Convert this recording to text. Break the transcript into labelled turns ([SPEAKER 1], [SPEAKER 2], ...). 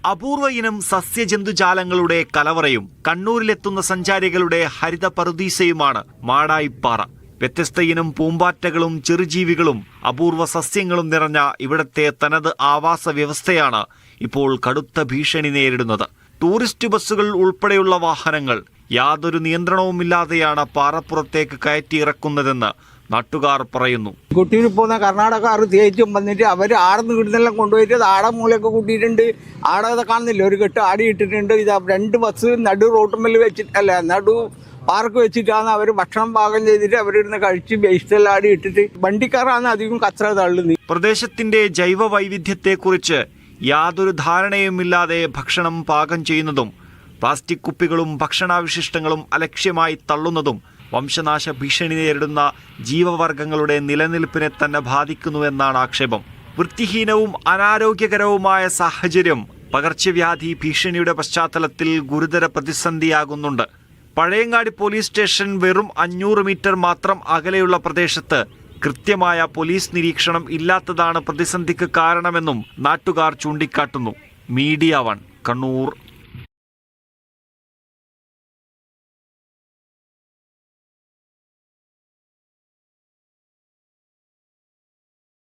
[SPEAKER 1] അപൂർവ ഇനം സസ്യജന്തുജാലങ്ങളുടെ കലവറയും കണ്ണൂരിലെത്തുന്ന സഞ്ചാരികളുടെ ഹരിത പറുദീസയുമാണ് മാടായിപ്പാറ. വ്യത്യസ്ത ഇനം പൂമ്പാറ്റകളും ചെറുജീവികളും അപൂർവ സസ്യങ്ങളും നിറഞ്ഞ ഇവിടത്തെ തനത് ആവാസ വ്യവസ്ഥയാണ് ഇപ്പോൾ കടുത്ത ഭീഷണി നേരിടുന്നത്. ടൂറിസ്റ്റ് ബസ്സുകൾ ഉൾപ്പെടെയുള്ള വാഹനങ്ങൾ യാതൊരു നിയന്ത്രണവുമില്ലാതെയാണ് പാറപ്പുറത്തേക്ക് കയറ്റി ഇറക്കുന്നതെന്ന് നാട്ടുകാർ പറയുന്നു.
[SPEAKER 2] കുട്ടിയിൽ പോകുന്ന കർണാടകക്കാർ തേച്ചും വന്നിട്ട് അവർ ആടന്ന് കിട്ടുന്നെല്ലാം കൊണ്ടുപോയിട്ട് ആട മൂലയൊക്കെ കൂട്ടിയിട്ടുണ്ട്. ആടെ കാണുന്നില്ല, ഒരു കെട്ട് ആടി ഇട്ടിട്ടുണ്ട്. ഇത് 2 ബസ് നടു റോട്ടുമ്മൽ വെച്ചിട്ടല്ല, നടു പാർക്ക് വെച്ചിട്ടാണ് അവർ ഭക്ഷണം പാകം ചെയ്തിട്ട് അവരിരുന്ന് കഴിച്ച് വേസ്റ്റെല്ലാം ആടി ഇട്ടിട്ട് വണ്ടിക്കാരാണ് അധികം കച്ചറ തള്ളുന്നത്.
[SPEAKER 1] പ്രദേശത്തിന്റെ ജൈവ വൈവിധ്യത്തെക്കുറിച്ച് യാതൊരു ധാരണയുമില്ലാതെ ഭക്ഷണം പാകം ചെയ്യുന്നതും പ്ലാസ്റ്റിക് കുപ്പികളും ഭക്ഷണാവശിഷ്ടങ്ങളും അലക്ഷ്യമായി തള്ളുന്നതും വംശനാശ ഭീഷണി നേരിടുന്ന ജീവവർഗങ്ങളുടെ നിലനിൽപ്പിനെ തന്നെ ബാധിക്കുന്നുവെന്നാണ് ആക്ഷേപം. വൃത്തിഹീനവും അനാരോഗ്യകരവുമായ സാഹചര്യം പകർച്ചവ്യാധി ഭീഷണിയുടെ പശ്ചാത്തലത്തിൽ ഗുരുതര പ്രതിസന്ധിയാകുന്നുണ്ട്. പഴയങ്ങാടി പോലീസ് സ്റ്റേഷൻ വെറും 500 മീറ്റർ മാത്രം അകലെയുള്ള പ്രദേശത്ത് കൃത്യമായ പോലീസ് നിരീക്ഷണം ഇല്ലാത്തതാണ് പ്രതിസന്ധിക്ക് കാരണമെന്നും നാട്ടുകാർ ചൂണ്ടിക്കാട്ടുന്നു. മീഡിയ 1 കണ്ണൂർ.